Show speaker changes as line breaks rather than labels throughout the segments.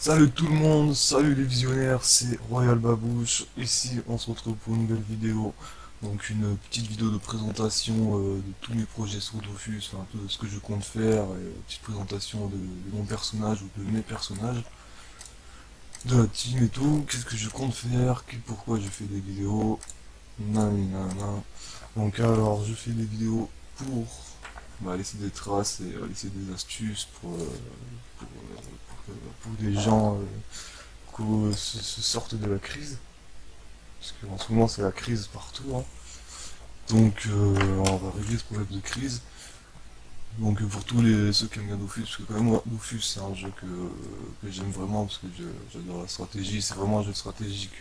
Salut tout le monde, salut les visionnaires, c'est Royal Babouche. Ici, on se retrouve pour une nouvelle vidéo. Donc une petite vidéo de présentation de tous mes projets sur Dofus, un peu de ce que je compte faire, et une petite présentation de mon personnage ou de mes personnages, de la team et tout. Qu'est-ce que je compte faire, pourquoi je fais des vidéos, nanana. Donc alors, je fais des vidéos pour laisser des traces et laisser des astuces pour que les gens se sortent de la crise, parce qu'en ce moment c'est la crise partout, hein. Donc on va régler ce problème de crise. Donc pour tous ceux qui aiment bien Dofus, parce que quand même moi, Dofus c'est un jeu que j'aime vraiment, parce que j'adore la stratégie, c'est vraiment un jeu de stratégie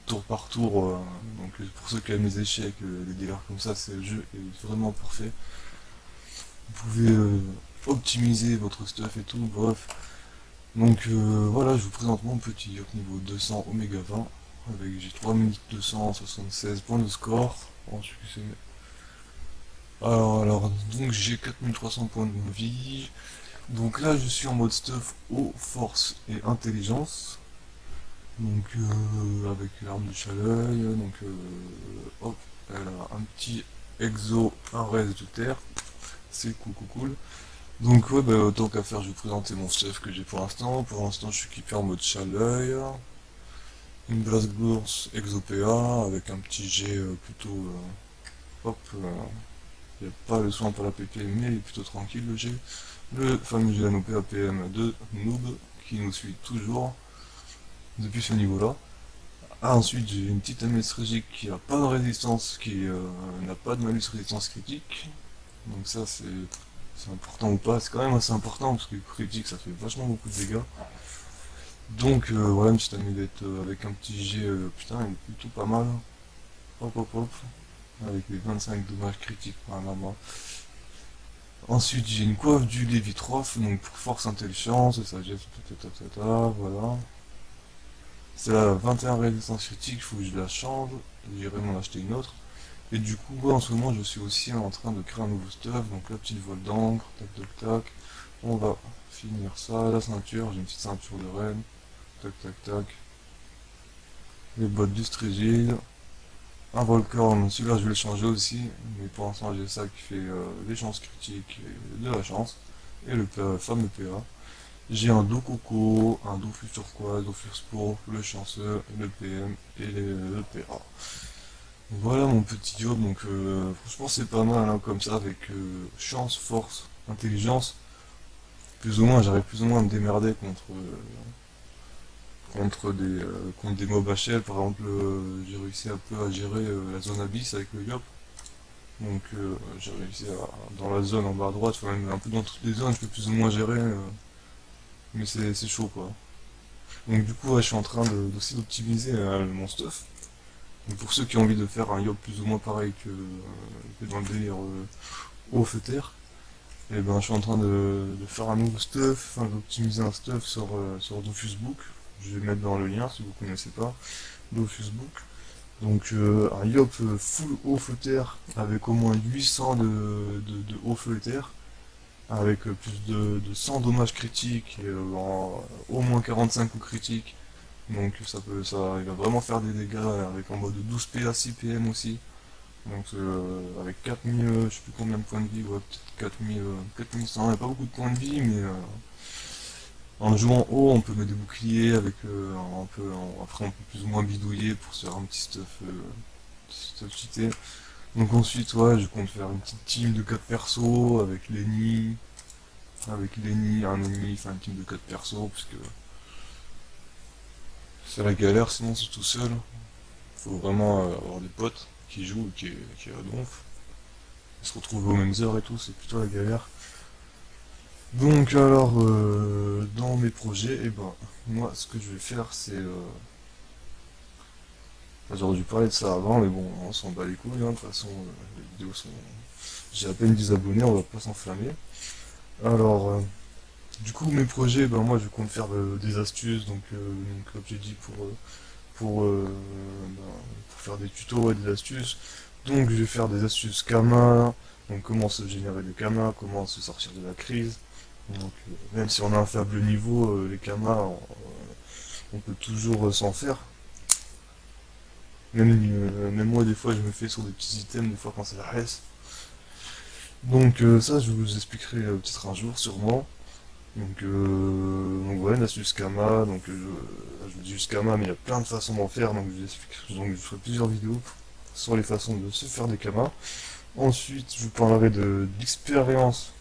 tour par tour. Donc pour ceux qui aiment les échecs, les délires comme ça, c'est le jeu est vraiment parfait. Vous pouvez optimiser votre stuff et tout, bref. Donc voilà, je vous présente mon petit yacht niveau 200 Oméga 20 avec j'ai 3276 points de score. Ensuite, donc j'ai 4300 points de vie. Donc là, je suis en mode stuff eau, force et intelligence. Donc avec l'arme du Chaleuil. Donc hop, elle a un petit exo, un reste de terre. C'est cool, cool, cool. Donc ouais, tant qu'à faire, je vais vous présenter mon stuff que j'ai pour l'instant. Pour l'instant, je suis équipé en mode Chaleuil. Une Blast Bourse Exopéa avec un petit jet plutôt hop, il n'y a pas le soin pour la PP mais il est plutôt tranquille le jet. Le fameux jet APM APM de Noob qui nous suit toujours depuis ce niveau là. Ensuite j'ai une petite MS Régique qui n'a pas de résistance, qui n'a pas de malus résistance critique. Donc ça c'est important ou pas, c'est quand même assez important parce que critique ça fait vachement beaucoup de dégâts. Donc voilà, une petite amulette avec un petit jet, putain, il est plutôt pas mal. Hop hop hop, avec les 25 dommages critiques par la main. Ensuite j'ai une coiffe du Lévitrophe, donc pour force intelligence, et sagesse, voilà. C'est la 21 résistance critique, il faut que je la change, j'irai m'en acheter une autre. Et du coup, ouais, en ce moment je suis aussi en train de créer un nouveau stuff, donc la petite voile d'encre, tac tac tac. On va finir ça, la ceinture, j'ai une petite ceinture de reine, tac tac tac. Les bottes du Strigil, un Volcorn, celui-là je vais le changer aussi, mais pour l'instant j'ai ça qui fait des chances critiques et de la chance, et le fameux PA. J'ai un Coco, un Dofus turquoise, Dofus pourpre, le chanceux, le PM et le PA. Voilà mon petit job, donc franchement c'est pas mal hein, comme ça, avec chance, force, intelligence, plus ou moins, j'arrive plus ou moins à me démerder contre des mobs HL. Par exemple, j'ai réussi un peu à gérer la zone abyss avec le Yop. Donc j'ai réussi dans la zone en bas à droite, enfin même un peu dans toutes les zones, je peux plus ou moins gérer, mais c'est chaud quoi. Donc du coup, ouais, je suis en train aussi d'optimiser mon stuff. Donc pour ceux qui ont envie de faire un Yop plus ou moins pareil que dans le délire au feuter, et ben je suis en train de faire un nouveau stuff, enfin d'optimiser un stuff sur Dofusbook. Je vais mettre dans le lien si vous ne connaissez pas Dofusbook. Donc un Yop full haut feuter avec au moins 800 de haut feuter, avec plus de 100 dommages critiques et au moins 45 coups critiques. Donc il va vraiment faire des dégâts avec en mode 12 PA, 6 PM aussi. Donc avec 4000, je sais plus combien de points de vie, ouais, peut-être 4000, 4100, il n'y a pas beaucoup de points de vie, mais en jouant haut, on peut mettre des boucliers avec après on peut plus ou moins bidouiller pour se faire un petit stuff cheaté. Donc ensuite, ouais, je compte faire une petite team de 4 persos avec Lenny, un ennemi, enfin une team de 4 persos, puisque c'est la galère sinon c'est tout seul. Faut vraiment avoir des potes qui jouent qui donf. Se retrouver aux mêmes heures et tout, c'est plutôt la galère. Donc alors, dans mes projets, moi ce que je vais faire c'est... enfin, j'aurais dû parler de ça avant, mais bon, on s'en bat les couilles, hein, de toute façon, les vidéos sont... J'ai à peine 10 abonnés, on va pas s'enflammer. Alors, du coup, mes projets, moi je compte faire des astuces, donc comme j'ai dit, pour, euh, ben, pour faire des tutos et des astuces. Donc je vais faire des astuces Kama, donc comment se générer des Kama, comment se sortir de la crise. Donc, même si on a un faible niveau, les camas, on peut toujours s'en faire. Même moi, des fois, je me fais sur des petits items, des fois quand ça reste. Donc ça, je vous expliquerai peut-être un jour, sûrement. Donc ouais, l'astuce Kama, je dis juste Kama, mais il y a plein de façons d'en faire, donc je vous explique. Donc je ferai plusieurs vidéos sur les façons de se faire des Kamas. Ensuite, je vous parlerai d'expérience,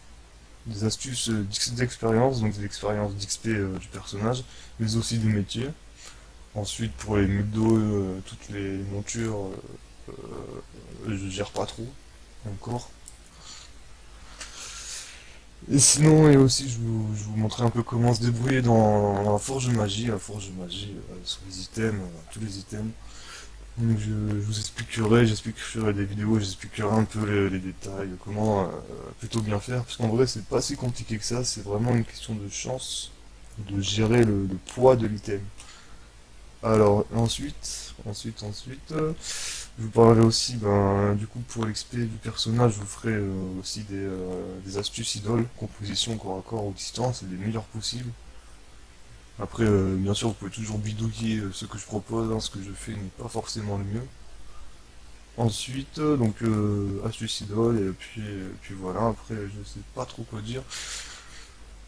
des astuces d'expérience, donc des expériences d'XP du personnage, mais aussi des métiers. Ensuite, pour les McDo, toutes les montures, je gère pas trop, encore. Et sinon, et aussi, je vous montrer un peu comment se débrouiller dans la forge de magie, sur les items, tous les items. Donc je vous expliquerai, j'expliquerai des vidéos, j'expliquerai un peu les détails, comment plutôt bien faire, parce qu'en vrai c'est pas si compliqué que ça, c'est vraiment une question de chance, de gérer le poids de l'item. Alors ensuite, je vous parlerai aussi, ben, du coup pour l'XP du personnage, je vous ferai aussi des astuces idoles, composition corps à corps ou distance, les meilleures possibles. Après, bien sûr, vous pouvez toujours bidouiller ce que je propose, hein, ce que je fais n'est pas forcément le mieux. Ensuite, astuce idole, et puis voilà, après, je sais pas trop quoi dire.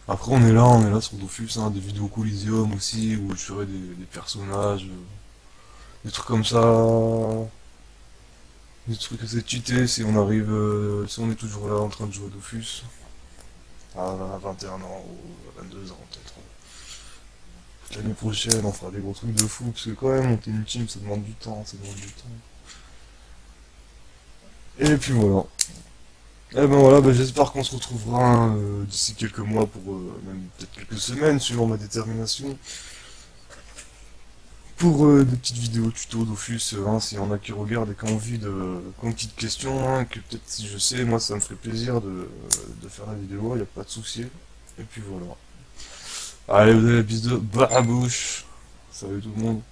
Après, on est là sur Dofus, hein, des vidéos Coliseum aussi, où je ferai des personnages, des trucs comme ça, des trucs assez cheatés si on arrive, si on est toujours là en train de jouer à Dofus, à 21 ans ou à 22 ans peut-être. L'année prochaine, on fera des gros trucs de fou, parce que quand même, monter une team, ça demande du temps, ça demande du temps. Et puis voilà. Et ben voilà, ben j'espère qu'on se retrouvera d'ici quelques mois pour même peut-être quelques semaines suivant ma détermination pour des petites vidéos tuto Dofus, hein, s'il y en a qui regardent et qui ont envie qui ont une petite question, hein, que peut-être si je sais, moi ça me ferait plaisir de faire la vidéo, il n'y a pas de souci. Et puis voilà. Allez, vous avez la bise de bouche. Salut tout le monde.